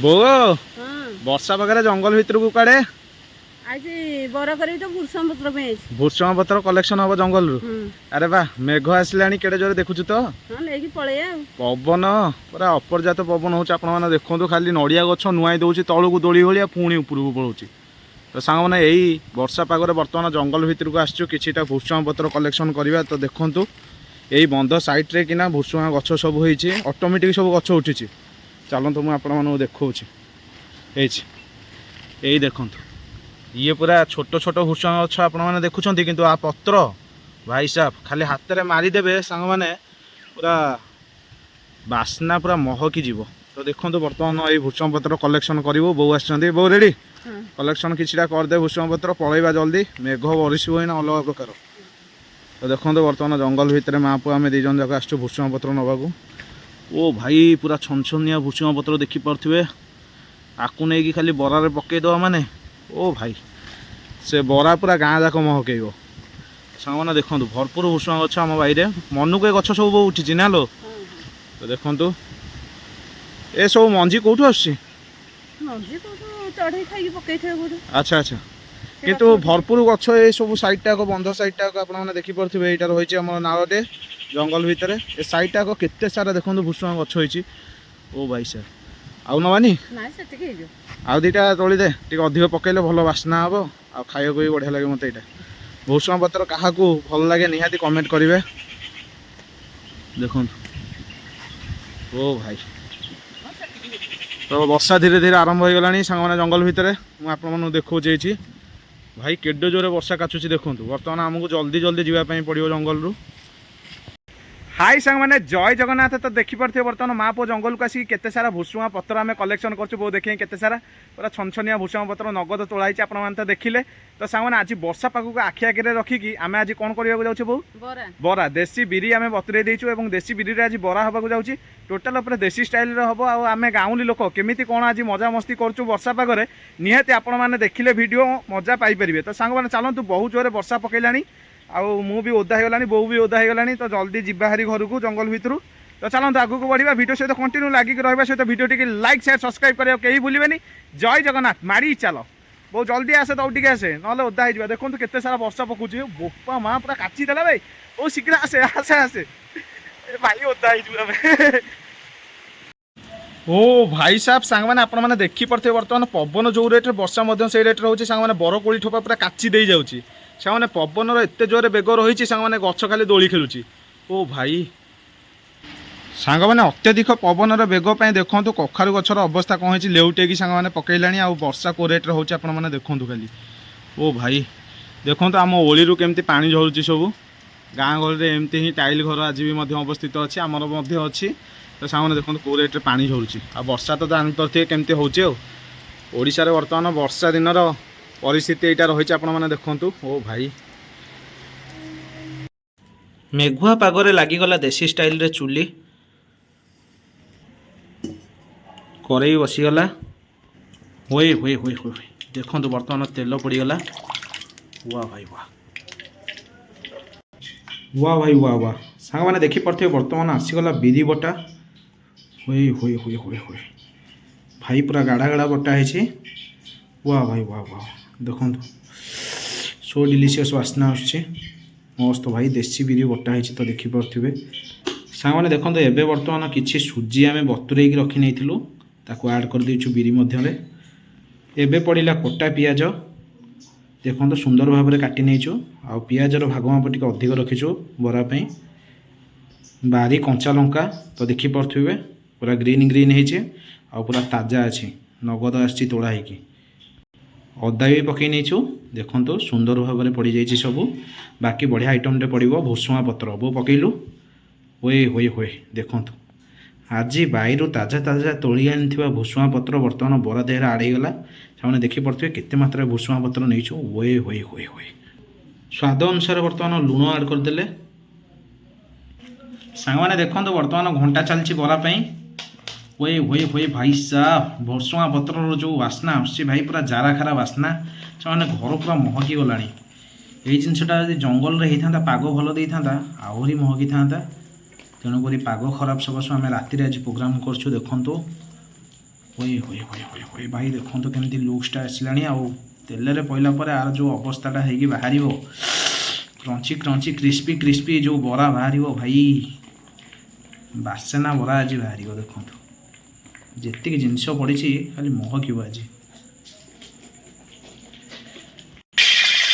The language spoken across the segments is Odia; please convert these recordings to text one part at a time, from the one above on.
ବୋ ବର୍ଷା ପାଖରେ ଜଙ୍ଗଲ ଭିତରକୁ କାଳେ ଆଜି ବରା କରି ତ ଭୃଷଙ୍ଗ ପତ୍ର ପାଇଁ ଆଇଛି। ଭୃଷଙ୍ଗ ପତ୍ର କଲେକ୍ସନ ହବ ଜଙ୍ଗଲରୁ। ଆରେ ବା ମେଘ ଆସିଲାଣି କେଡେ ଜୋରେ ଦେଖୁଛୁ ତ। ହଁ ନେଇକି ପଳେଇଆ ଆଉ। ପବନ ପୁରା ଅପର୍ଯ୍ୟାପ୍ତ ପବନ ହଉଛି ଆପଣ ମାନେ ଦେଖନ୍ତୁ ଖାଲି ନଡ଼ିଆ ଗଛ ନୁଆଇ ଦଉଛି ତଳକୁ ଦୋଳି ଭଳିଆ ପୁଣି ଉପରକୁ ପଳଉଛି। ତ ସାଙ୍ଗମାନେ ଏଇ ବର୍ଷା ପାଗରେ ବର୍ତ୍ତମାନ ଜଙ୍ଗଲ ଭିତରକୁ ଆସିଛୁ କିଛିଟା ଭୃଷଙ୍ଗ ପତ୍ର କଲେକ୍ସନ କରିବା। ତ ଦେଖନ୍ତୁ ଏଇ ବନ୍ଧ ସାଇଡ୍ରେ କିନା ଭୃଷଙ୍ଗ ଗଛ ସବୁ ହେଇଛି ଅଟୋମେଟିକ୍ ସବୁ ଗଛ ଉଠିଛି। ଚାଲନ୍ତୁ ମୁଁ ଆପଣମାନଙ୍କୁ ଦେଖାଉଛି। ହେଇଛି ଏଇ ଦେଖନ୍ତୁ ଇଏ ପୁରା ଛୋଟ ଛୋଟ ଭୃଷଙ୍ଗ ଗଛ ଆପଣମାନେ ଦେଖୁଛନ୍ତି କିନ୍ତୁ ଆ ପତ୍ର ଭାଇ ସାହେବ ଖାଲି ହାତରେ ମାରିଦେବେ ସାଙ୍ଗମାନେ ପୁରା ବାସ୍ନା ପୁରା ମହକି ଯିବ। ତ ଦେଖନ୍ତୁ ବର୍ତ୍ତମାନ ଏଇ ଭୃଷଙ୍ଗ ପତ୍ର କଲେକ୍ସନ କରିବୁ। ବୋଉ ଆସିଛନ୍ତି। ବୋଉ ରେଡ଼ି କଲେକ୍ସନ କିଛିଟା କରିଦେ ଭୃଷଙ୍ଗ ପତ୍ର ପଳେଇବା ଜଲ୍ଦି ମେଘ ବରିସିବ ଏଇନା ଅଲଗା ପ୍ରକାର। ତ ଦେଖନ୍ତୁ ବର୍ତ୍ତମାନ ଜଙ୍ଗଲ ଭିତରେ ମା ପୁଅ ଆମେ ଦୁଇ ଜଣ ଯାକ ଆସିଛୁ ଭୃଷଙ୍ଗ ପତ୍ର ନେବାକୁ। ଓ ଭାଇ ପୁରା ଛନଛନିଆ ଭୃଷଙ୍ଗ ପତ୍ର ଦେଖିପାରୁଥିବେ। ଆକୁ ନେଇକି ଖାଲି ବରାରେ ପକେଇଦେବା ମାନେ ଓ ଭାଇ ସେ ବରା ପୁରା ଗାଁ ଯାକ ମହକେଇବ। ସାଙ୍ଗମାନେ ଦେଖନ୍ତୁ ଭରପୁର ଭୃଷଙ୍ଗ ଗଛ ଆମ ବାଇରେ ମନକୁ ଏ ଗଛ ସବୁ ଉଠିଛି ନା ଲୋ। ତ ଦେଖନ୍ତୁ ଏସବୁ ମଞ୍ଜି କେଉଁଠୁ ଆସୁଛି? ଆଚ୍ଛା ଆଚ୍ଛା କିନ୍ତୁ ଭରପୁର ଗଛ ଏସବୁ ସାଇଡ଼୍ଟା ବନ୍ଧ ସାଇଡ଼୍ଟା ଆପଣମାନେ ଦେଖିପାରୁଥିବେ। ଏଇଟା ରହିଛି ଆମର ନାଳଟେ ଜଙ୍ଗଲ ଭିତରେ ଏ ସାଇଡ଼୍ଟା କେତେ ସାରା ଦେଖନ୍ତୁ ଭୃଷଙ୍ଗ ଗଛ ହେଇଛି। ଓ ଭାଇ ସାର୍ ଆଉ ନବାନି ଆଉ ଦୁଇଟା ତୋଳିଦେ ଟିକେ ଅଧିକ ପକେଇଲେ ଭଲ ବାସ୍ନା ହେବ ଆଉ ଖାଇବାକୁ ବି ବଢ଼ିଆ ଲାଗେ ମୋତେ। ଏଇଟା ଭୃଷଙ୍ଗ ପତ୍ର କାହାକୁ ଭଲ ଲାଗେ ନିହାତି କମେଣ୍ଟ କରିବେ। ଦେଖନ୍ତୁ ଓ ଭାଇ ତ ବର୍ଷା ଧୀରେ ଧୀରେ ଆରମ୍ଭ ହୋଇଗଲାଣି ସାଙ୍ଗମାନେ ଜଙ୍ଗଲ ଭିତରେ। ମୁଁ ଆପଣମାନଙ୍କୁ ଦେଖାଉଛି ଏଇଠି ଭାଇ କେଡ଼େ ଜୋରେ ବର୍ଷା କାଚୁଛି ଦେଖନ୍ତୁ। ବର୍ତ୍ତମାନ ଆମକୁ ଜଲ୍ଦି ଜଲ୍ଦି ଯିବା ପାଇଁ ପଡ଼ିବ ଜଙ୍ଗଲରୁ। हाय सांग मैंने जय जगन्नाथ। तो देखिपे बर्तमान माँ पु जंगल को आसिक केते सारा भुसुआ पत्र आम कलेक्शन करछु। बहुत देखें केते सारा पूरा छनछनिया भुसुआ पत्र नगद तोड़ाई आप तो देखिले। तो सांग मैंने आज वर्षा पाग आखि आगे रखिकी आम आज कौन करने जाऊँ बो बरा देसी बिरी आम बतुरे देचु और देसी बिरी आज बरा हवा जाऊँगी। टोटाल उपर देसी स्टाइल हम आम गाँवली लोक केमी कौन आज मजा मस्ती करूँ वर्षा पागे निहाती आपण मैंने देखिले वीडियो मजा पाइपर। तो सांग मैंने चलतु बहुत जोरे वर्षा पकईला आउ मु भी ओदा होगलानी बोऊ भी ओदा होगलानी। तो जल्दी जिबा हारी घर को जंगल भितर। तो चलते आगू को बढ़िया वीडियो सहित कंटिन्यू लागिक रहा सहित video T like share subscribe करें कहीं भूलें। जय जगन्नाथ मारी चल बहुत जल्दी आसे दौड़ आसे ना ओदा हो देखो केते सारा वर्षा पकाउछ। बोपा माँ पूरा काची देला भाई बहुत शीघ्र आसे आसे आसे भाई ओदा ओ भाई साहब सांग मैंने आपण मैंने देखिपे बर्तमान पवन जो रेट वर्षा से रेट रोचे सांग मैंने बरकोड़ी ठोपा पूरा काची दे जाऊँगी। सांग पवन एत जोरे बेग रही सांग मैंने गच खाली दोली खेलुची। ओ भाई सांग मैंने अत्यधिक पवन बेग देखो कखारु गचर अवस्था कौन है लेउटे सांग मैंने पकईला आ वर्षा को रेट रोचे आपण मैंने देखूँ खाली। ओ भाई देखो आम ओली केमती पानी झरुची सब गाँ घर एमती ही टाइल घर आज भी अवस्थित अच्छी आमर अच्छी। तो सांग देखो कौ रेट पानी झरुची आ वर्षा तो जानते केमती होशार बर्तमान वर्षा दिनर परिस्थिति यहाँ रही आपण मैंने देखु। ओ भाई मेघुआ पागरे लगिगला देसी स्टाइल रे चुली करेई बसीगला। हुए हुए हुए हुए देखो बर्तमान तेल पड़गला। वाह भाई वाह वाह भाई वाह वाह सांग मैंने देखिपे बर्तमान आसीगला बिरी बटा। हुए हुए हुए हुए हुए भाई पूरा गाढ़ा गाढ़ा बटा है। वाह भाई वाह वाह देखो सो डिलीशियस वासना आसुची मस्त भाई देसी बिरी बटा है। तो देखिपे सांग मैंने देखो एबे बर्तमान किसी सुजी आम बतुरे रखी नहीं ताकू ऐड कर देचु बिरी मध्य। एबे पड़िला कटा पियाज देखो सुंदर भाव में काटी नहींचु आ पियाजर भाग माप टे अधिक रखीचु बरापाई बारी कंचा लंका। तो देखिपे पूरा ग्रीन ग्रीन है पूरा ताजा अच्छी नगद आसी तोड़ा है। अदा भी पकई नहीं देखो सुंदर भाव में पड़ जाइए सब बाकी बढ़िया आइटमटे पड़ो भुसुआ पत्र बो पकईलु। हुए हुए हुए देखो आज बाईरु ताजा ताजा तोली आनी भुसुआ पत्र बर्तमान बरा देहरे आड़गला। से देखिपे केते मात्रा भुसुआ पत्र नहीं। हुए हुए हुए हुए स्वाद अनुसार बर्तमान लुण ऐड करदे सांग मैंने देखो बर्तमान घंटा चलती बरापाई। हुए हुए हुए भाई साहब भुसुआ पत्र जो वासना आसी भाई पूरा जारा खारा वासना से घर पूरा महकी गला। यही जिनटा यदि जंगल में होता पाग भल दे था आहरी महकी था। तेणुक पाग खराब सकाशु आम राति आज प्रोग्राम कर देखु ହୋଇ ହୋଇ ହୋଇ ହୋଇ ହୋଇ ଭାଇ ଦେଖନ୍ତୁ କେମିତି ଲୁକ୍ସଟା ଆସିଲାଣି ଆଉ ତେଲରେ ପଇଲା ପରେ ଆର ଯେଉଁ ଅବସ୍ଥାଟା ହେଇକି ବାହାରିବ କ୍ରଞ୍ଚି କ୍ରଞ୍ଚି କ୍ରିସ୍ପି କ୍ରିସ୍ପି ଯେଉଁ ବରା ବାହାରିବ ଭାଇ ବାସେନା ବରା ଆଜି ବାହାରିବ ଦେଖନ୍ତୁ ଯେତିକି ଜିନିଷ ପଡ଼ିଛି ଖାଲି ମହକିବ ଆଜି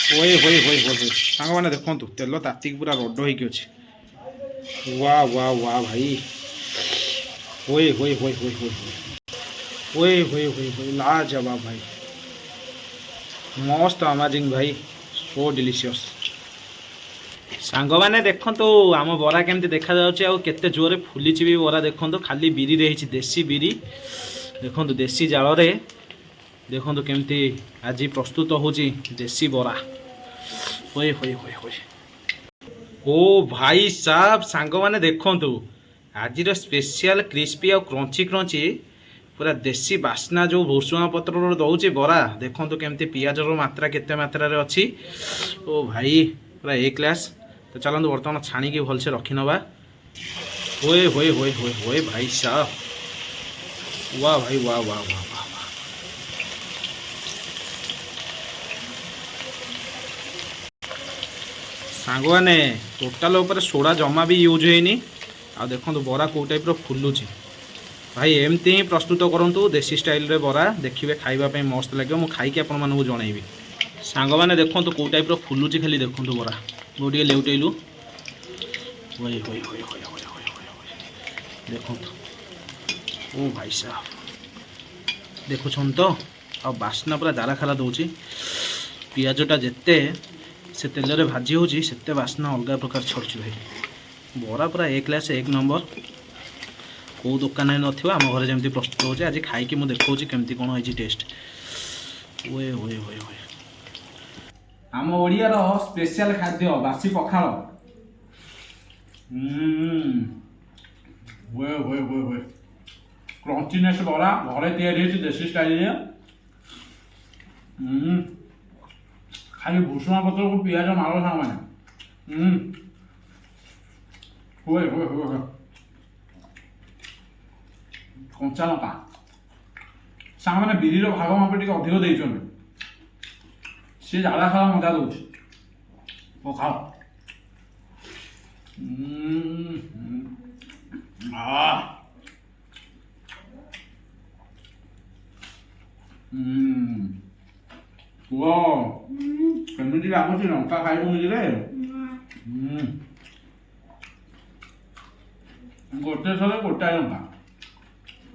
ହୋଇ ହୋଇ ହୋଇ ହୋଇ ହୋଇ ସାଙ୍ଗମାନେ ଦେଖନ୍ତୁ ତେଲ ତାତିକି ପୁରା ରଡ଼ ହେଇକି ଅଛି ୱା ୱା ୱା ଭାଇ ହୋଇ ହୋଇ ହୋଇ ହୋଇ ହୋଇ ହୋଇ ହୋଇ ହୋଇ ହୋଇ ଲାଜବାବ ଭାଇ ମସ୍ତ ଆମାଜିଂ ଭାଇ ସୋ ଡିଲିସିୟସ୍ ସାଙ୍ଗମାନେ ଦେଖନ୍ତୁ ଆମ ବରା କେମିତି ଦେଖାଯାଉଛି ଆଉ କେତେ ଜୋରରେ ଫୁଲିଛି ବି ବରା ଦେଖନ୍ତୁ ଖାଲି ବିରିରେ ହେଇଛି ଦେଶୀ ବିରି ଦେଖନ୍ତୁ ଦେଶୀ ଜାଳରେ ଦେଖନ୍ତୁ କେମିତି ଆଜି ପ୍ରସ୍ତୁତ ହେଉଛି ଦେଶୀ ବରା ହୋଇ ହୋଇ ହୋଇ ହୋଇ ଓ ଭାଇ ସାବ ସାଙ୍ଗମାନେ ଦେଖନ୍ତୁ ଆଜିର ସ୍ପେଶିଆଲ କ୍ରିସ୍ପି ଆଉ କ୍ରଞ୍ଚି କ୍ରଞ୍ଚି ପୁରା ଦେଶୀ ବାସ୍ନା ଯେଉଁ ଭୃଷୁଙ୍ଗା ପତ୍ରର ଦେଉଛି ବରା ଦେଖନ୍ତୁ କେମିତି ପିଆଜର ମାତ୍ରା କେତେ ମାତ୍ରାରେ ଅଛି ଓ ଭାଇ ପୁରା ଏ କ୍ଲାସ୍ ତ ଚାଲନ୍ତୁ ବର୍ତ୍ତମାନ ଛାଣିକି ଭଲସେ ରଖିନେବା ହୋଏ ହୋଏ ହୋଏ ହୋଏ ହୋଏ ଭାଇ ସାବ ୱା ଭାଇ ୱା ୱା ୱା ୱା ସାଙ୍ଗମାନେ ଟୋଟାଲ ଉପରେ ସୋଡ଼ା ଜମା ବି ୟୁଜ୍ ହେଇନି ଆଉ ଦେଖନ୍ତୁ ବରା କେଉଁ ଟାଇପ୍ର ଫୁଲୁଛି ଭାଇ ଏମିତି ହିଁ ପ୍ରସ୍ତୁତ କରନ୍ତୁ ଦେଶୀ ଷ୍ଟାଇଲ୍ରେ ବରା ଦେଖିବେ ଖାଇବା ପାଇଁ ମସ୍ତ ଲାଗିବ ମୁଁ ଖାଇକି ଆପଣମାନଙ୍କୁ ଜଣାଇବି ସାଙ୍ଗମାନେ ଦେଖନ୍ତୁ କେଉଁ ଟାଇପ୍ର ଫୁଲୁଛି ଖାଲି ଦେଖନ୍ତୁ ବରା ମୁଁ ଟିକେ ଲେଉଟେଇଲୁ ହୋଇ ହୋଇ ହୋଇ ହୋଇ ହୋଇ ହୋଇ ହୋଇ ଦେଖନ୍ତୁ ଓ ଭାଇ ସାବ ଦେଖୁଛନ୍ତି ତ ଆଉ ବାସ୍ନା ପୁରା ଜାରା ଖାରା ଦେଉଛି ପିଆଜଟା ଯେତେ ସେ ତେଲରେ ଭାଜି ହେଉଛି ସେତେ ବାସ୍ନା ଅଲଗା ପ୍ରକାର ଛଡ଼ୁଛି ଭାଇ ବରା ପୁରା ଏ କ୍ଲାସ୍ ଏକ ନମ୍ବର କେଉଁ ଦୋକାନରେ ନଥିବ ଆମ ଘରେ ଯେମିତି ପ୍ରସ୍ତୁତ ହେଉଛି ଆଜି ଖାଇକି ମୁଁ ଦେଖାଉଛି କେମିତି କ'ଣ ହେଇଛି ଟେଷ୍ଟ ଓଏ ଓଏ ଓଏ ଓଏ ଆମ ଓଡ଼ିଆର ସ୍ପେଶିଆଲ ଖାଦ୍ୟ ବାସି ପଖାଳ ଓଏ ଓଏ ଓଏ ଓଏ କ୍ରଞ୍ଚିନେସ୍ ବରା ଘରେ ତିଆରି ହେଇଛି ଦେଶୀ ଷ୍ଟାଇଲରେ ଖାଲି ଭୃଷୁଙ୍ଗା ପତ୍ରକୁ ପିଆଜ ମାଳ ସାଙ୍ଗମାନେ ହୁଏ ହୁଏ ହୁଏ ହୁଏ କଞ୍ଚା ଲଙ୍କା ସାଙ୍ଗମାନେ ବିରିର ଭାଗ ମାପ ଟିକେ ଅଧିକ ଦେଇଛନ୍ତି ସିଏ ଜାଡ଼ା ଖାଇବା ମଜା ଦେଉଛି ପଖାଳ କୁହ କେମିତି ଲାଗୁଛି ଲଙ୍କା ଖାଇବୁ ମିଳିଲେ ଗୋଟେ ଥରେ ଗୋଟାଏ ଲଙ୍କା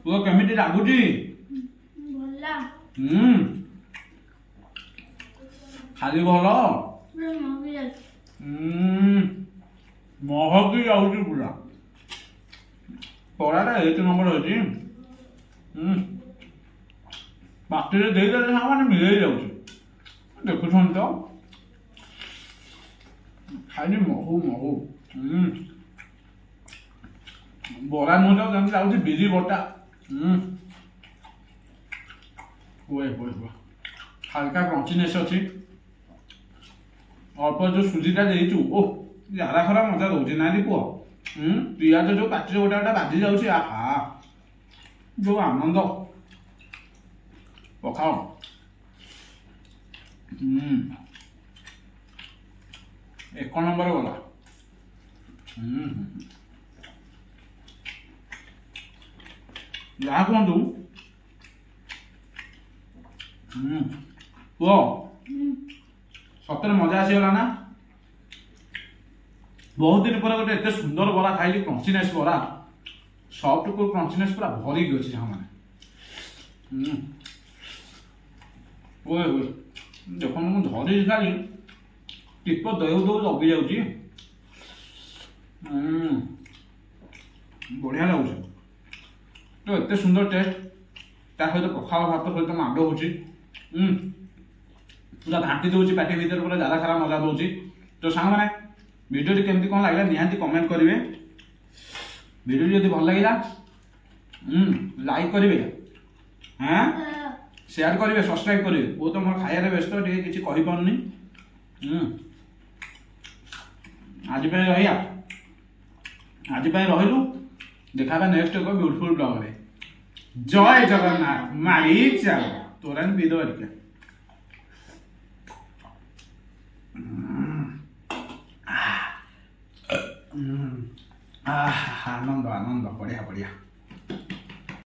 କୁହ କେମିତି ଲାଗୁଛି ଖାଲି ଭଲ ମହକି ଯାଉଛି ପୁରା ପରାଟା ଏକ ନମ୍ବର ଅଛି ପାଟିରେ ଦେଇଦେଲେ ସାଙ୍ଗମାନେ ମିଳେଇ ଯାଉଛି ଦେଖୁଛନ୍ତି ତ ଖାଲି ମହୁ ମହୁ ବରା ନୁହଁ ତ ଯେମିତି ଲାଗୁଛି ବିରି ବଟା ହୁଏ ହୁଏ ହୁଏ ହାଲକା କ୍ରଞ୍ଚିନେସ୍ ଅଛି ଅଳ୍ପ ଯେଉଁ ସୁଜିଟା ଦେଇଛୁ ଓ ଜାରା ଖରା ମଜା ଦେଉଛି ନାଇଁ ପୁଅ ପିଆଜ ଯେଉଁ ପାଟିରେ ଗୋଟା ଗୋଟା ବାଜି ଯାଉଛି ଆହା ଯେଉଁ ଆନନ୍ଦ ପଖାଳ ଏକ ନମ୍ବର ଗଲା ଯାହା କୁହନ୍ତୁ କୁହ ସତରେ ମଜା ଆସିଗଲା ନା ବହୁତ ଦିନ ପରେ ଗୋଟେ ଏତେ ସୁନ୍ଦର ବରା ଖାଇଲି କ୍ରଞ୍ଚିନେସ୍ ବରା ସଫ୍ଟ କ୍ରଞ୍ଚିନେସ୍ ପୁରା ଭରିକି ଅଛି ସାଙ୍ଗମାନେ ଓଏ ଓଏ ଦେଖନ୍ତୁ ମୁଁ ଧରିଛି ଖାଲି ଟିପ ଦେଉ ଦେଉ ଦବି ଯାଉଛି ବଢ଼ିଆ ଲାଗୁଛି ତ ଏତେ ସୁନ୍ଦର ଟେଷ୍ଟ ତା ସହିତ ପଖାଳ ଭାତ ସହିତ ମାଡ଼ ହେଉଛି ପୁରା ଘାଣ୍ଟି ଦେଉଛି ପାଟି ଭିତରେ ପୁରା ଜାରା ଖାରା ମଜା ଦେଉଛି ତ ସାଙ୍ଗମାନେ ଭିଡ଼ିଓଟି କେମିତି କ'ଣ ଲାଗିଲା ନିହାତି କମେଣ୍ଟ କରିବେ ଭିଡ଼ିଓଟି ଯଦି ଭଲ ଲାଗିଲା ଲାଇକ୍ କରିବେ ସେୟାର କରିବେ ସବସ୍କ୍ରାଇବ୍ କରିବେ ବହୁତ ମୋର ଖାଇବାରେ ବ୍ୟସ୍ତ ଟିକେ କିଛି କହିପାରୁନି ଆଜି ପାଇଁ ରହିଲୁ ଦେଖା ହେବା ନେକ୍ସଟ ଏକ ବ୍ୟୁଟିଫୁଲ୍ ବ୍ଲଗରେ ଜୟ ଜଗନ୍ନାଥ ମାରି ଚାଲ ତୋରାଣି ପିଇଦବା ଟିକେ ଆନନ୍ଦ ଆନନ୍ଦ ବଢିଆ ବଢିଆ